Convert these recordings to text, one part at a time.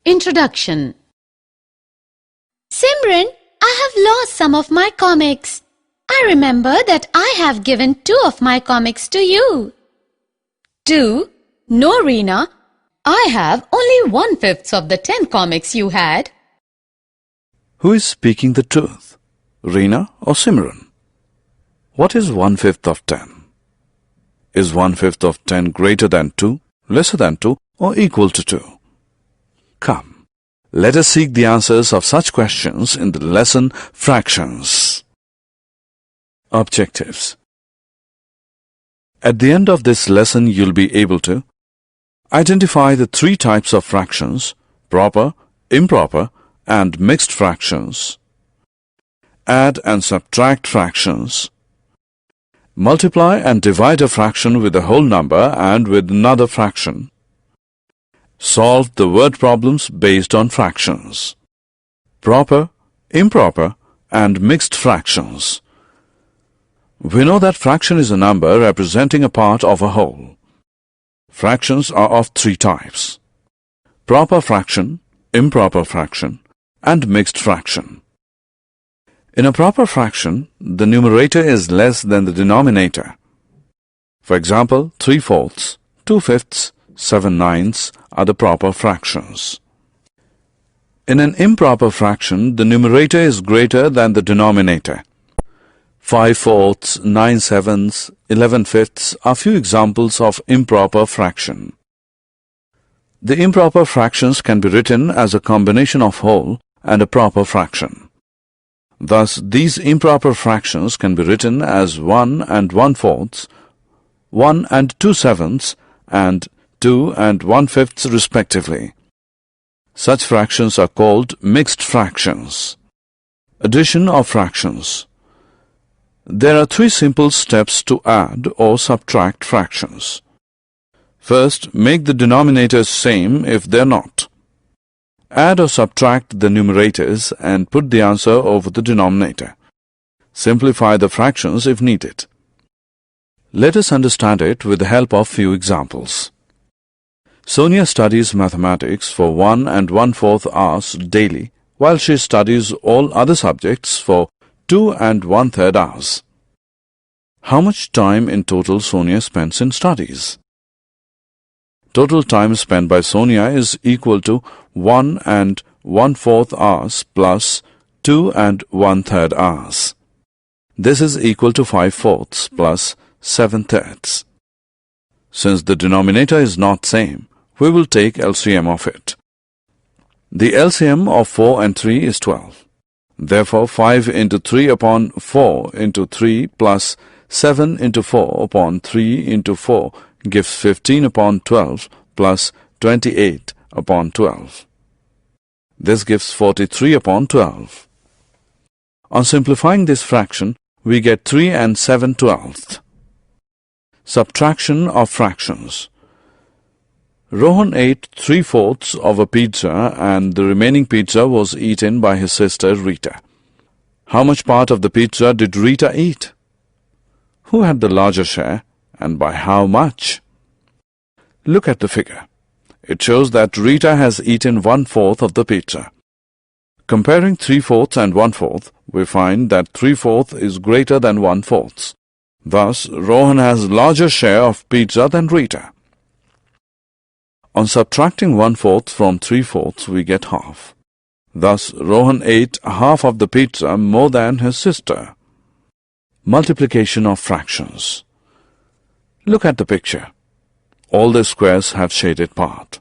Introduction. Simran, I have lost some of my comics. I remember that I have given 2 of my comics to you. 2? No, Reena. I have only 1/5 of the 10 comics you had. Who is speaking the truth, Reena or Simran? What is 1/5 of 10? Is 1/5 of 10 greater than 2, lesser than 2, or equal to 2? Come, let us seek the answers of such questions in the lesson Fractions. Objectives. At the end of this lesson, you'll be able to identify the 3 types of fractions: proper, improper, and mixed fractions. Add and subtract fractions. Multiply and divide a fraction with a whole number and with another fraction. Solve the word problems based on fractions. Proper, improper, and mixed fractions. We know that fraction is a number representing a part of a whole. Fractions are of 3 types: proper fraction, improper fraction, and mixed fraction. In a proper fraction, the numerator is less than the denominator. For example, 3/4, 2/5, 7/9 are the proper fractions. In an improper fraction, the numerator is greater than the denominator. 5/4, 9/7, 11/5 are few examples of improper fraction. The improper fractions can be written as a combination of whole and a proper fraction. Thus, these improper fractions can be written as 1 and 1/4, 1 and 2/7, and 2 and 1/5 respectively. Such fractions are called mixed fractions. Addition of fractions. There are 3 simple steps to add or subtract fractions. First, make the denominators same if they're not. Add or subtract the numerators and put the answer over the denominator. Simplify the fractions if needed. Let us understand it with the help of few examples. Sonia studies mathematics for 1 and 1/4 hours daily, while she studies all other subjects for 2 and 1/3 hours. How much time in total Sonia spends in studies? Total time spent by Sonia is equal to 1 and 1/4 hours plus 2 and 1/3 hours. This is equal to 5/4 plus 7/3. Since the denominator is not same, we will take LCM of it. The LCM of 4 and 3 is 12. Therefore, 5 into 3 upon 4 into 3 plus 7 into 4 upon 3 into 4 gives 15 upon 12 plus 28 upon 12. This gives 43 upon 12. On simplifying this fraction, we get 3 and 7/12. Subtraction of fractions. Rohan ate 3/4 of a pizza and the remaining pizza was eaten by his sister Rita. How much part of the pizza did Rita eat? Who had the larger share and by how much? Look at the figure. It shows that Rita has eaten 1/4 of the pizza. Comparing 3/4 and 1/4, we find that 3/4 is greater than 1/4. Thus, Rohan has larger share of pizza than Rita. On subtracting 1/4 from 3/4, we get half. Thus, Rohan ate half of the pizza more than his sister. Multiplication of fractions. Look at the picture. All the squares have shaded part.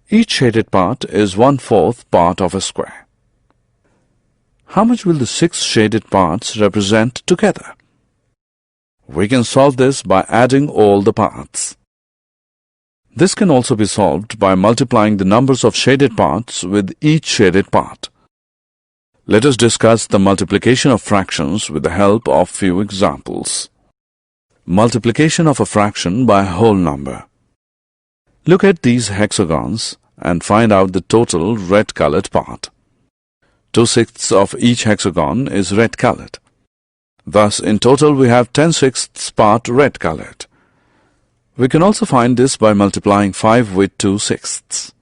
Each shaded part is 1/4 part of a square. How much will the 6 shaded parts represent together? We can solve this by adding all the parts. This can also be solved by multiplying the numbers of shaded parts with each shaded part. Let us discuss the multiplication of fractions with the help of few examples. Multiplication of a fraction by a whole number. Look at these hexagons and find out the total red-colored part. 2/6 of each hexagon is red-colored. Thus, in total we have 10/6 part red-colored. We can also find this by multiplying 5 with 2/6.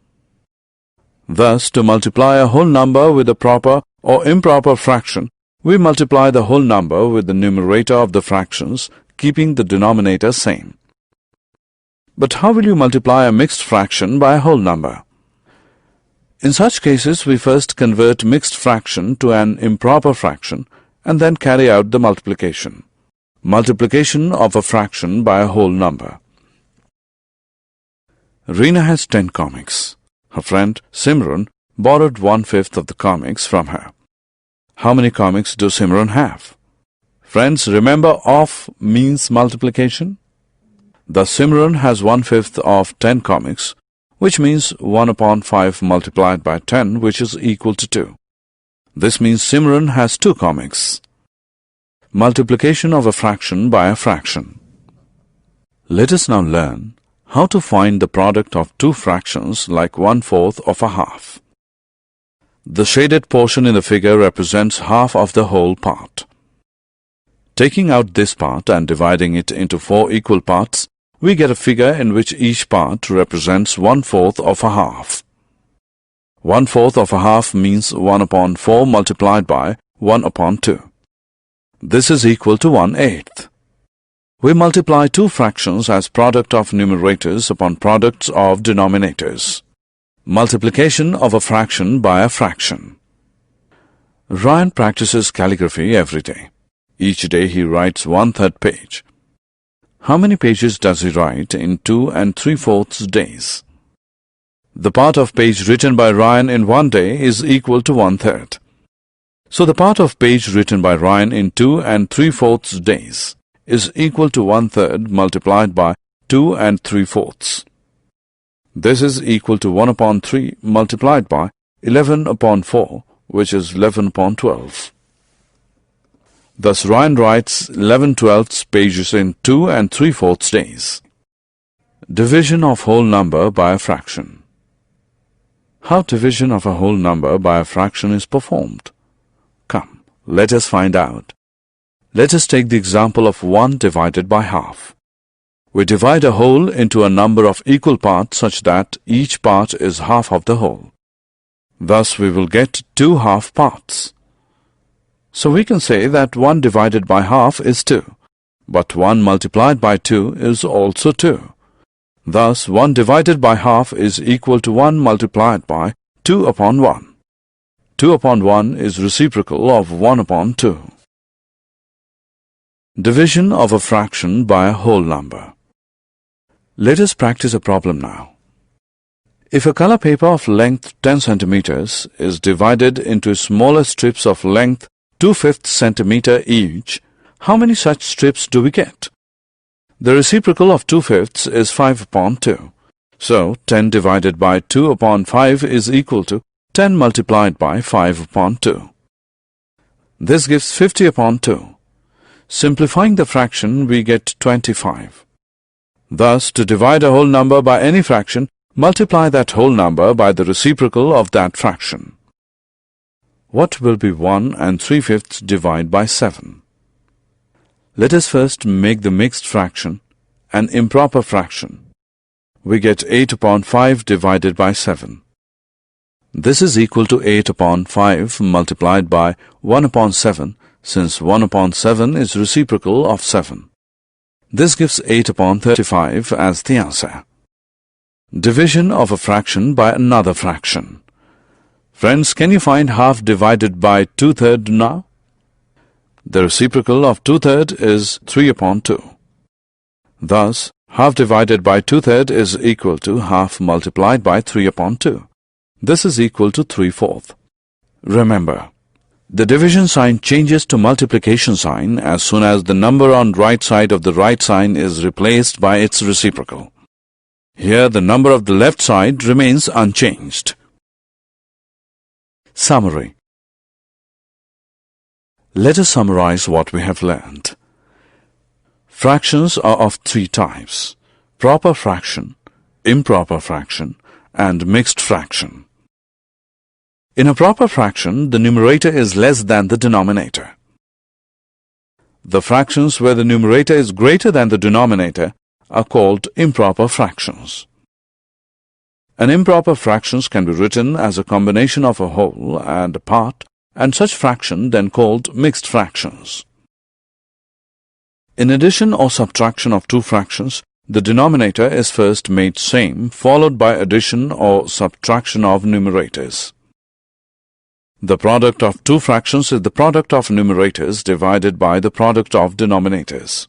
Thus, to multiply a whole number with a proper or improper fraction, we multiply the whole number with the numerator of the fractions, keeping the denominator same. But how will you multiply a mixed fraction by a whole number? In such cases, we first convert mixed fraction to an improper fraction and then carry out the multiplication. Multiplication of a fraction by a whole number. Reena has 10 comics. Her friend Simran borrowed 1/5 of the comics from her. How many comics does Simran have? Friends, remember of means multiplication? Thus Simran has 1/5 of 10 comics, which means 1/5 multiplied by 10, which is equal to 2. This means Simran has 2 comics. Multiplication of a fraction by a fraction. Let us now learn how to find the product of two fractions like 1/4 of a half. The shaded portion in the figure represents half of the whole part. Taking out this part and dividing it into 4 equal parts, we get a figure in which each part represents 1/4 of a half. 1/4 of a half means 1/4 multiplied by 1/2. This is equal to 1/8. We multiply two fractions as product of numerators upon products of denominators. Multiplication of a fraction by a fraction. Ryan practices calligraphy every day. Each day he writes 1/3 page. How many pages does he write in 2 3/4 days? The part of page written by Ryan in 1 day is equal to 1/3. So the part of page written by Ryan in 2 3/4 days is equal to 1/3 multiplied by 2 3/4. This is equal to 1/3 multiplied by 11/4, which is 11/12. Thus Ryan writes 11/12 pages in 2 3/4 days. Division of whole number by a fraction. How division of a whole number by a fraction is performed? Come, let us find out. Let us take the example of 1 divided by half. We divide a whole into a number of equal parts such that each part is half of the whole. Thus we will get 2 half parts. So we can say that 1 divided by half is 2, but 1 multiplied by 2 is also 2. Thus 1 divided by half is equal to 1 multiplied by 2/1. 2/1 is reciprocal of 1/2. Division of a fraction by a whole number. Let us practice a problem now. If a color paper of length 10 centimeters is divided into smaller strips of length 2/5 centimeter each, how many such strips do we get? The reciprocal of 2/5 is 5/2. So 10 divided by 2/5 is equal to 10 multiplied by 5/2. This gives 50/2. Simplifying the fraction, we get 25. Thus, to divide a whole number by any fraction, multiply that whole number by the reciprocal of that fraction. What will be 1 3/5 divided by 7? Let us first make the mixed fraction an improper fraction. We get 8/5 divided by 7. This is equal to 8/5 multiplied by 1/7, since 1/7 is reciprocal of 7. This gives 8/35 as the answer. Division of a fraction by another fraction. Friends, can you find half divided by 2/3 now? The reciprocal of 2/3 is 3/2. Thus, half divided by 2/3 is equal to half multiplied by 3/2. This is equal to 3/4. Remember, the division sign changes to multiplication sign as soon as the number on right side of the right sign is replaced by its reciprocal. Here the number of the left side remains unchanged. Summary. Let us summarize what we have learned. Fractions are of 3 types: proper fraction, improper fraction, and mixed fraction. In a proper fraction, the numerator is less than the denominator. The fractions where the numerator is greater than the denominator are called improper fractions. An improper fractions can be written as a combination of a whole and a part, and such fraction then called mixed fractions. In addition or subtraction of two fractions, the denominator is first made same, followed by addition or subtraction of numerators. The product of two fractions is the product of numerators divided by the product of denominators.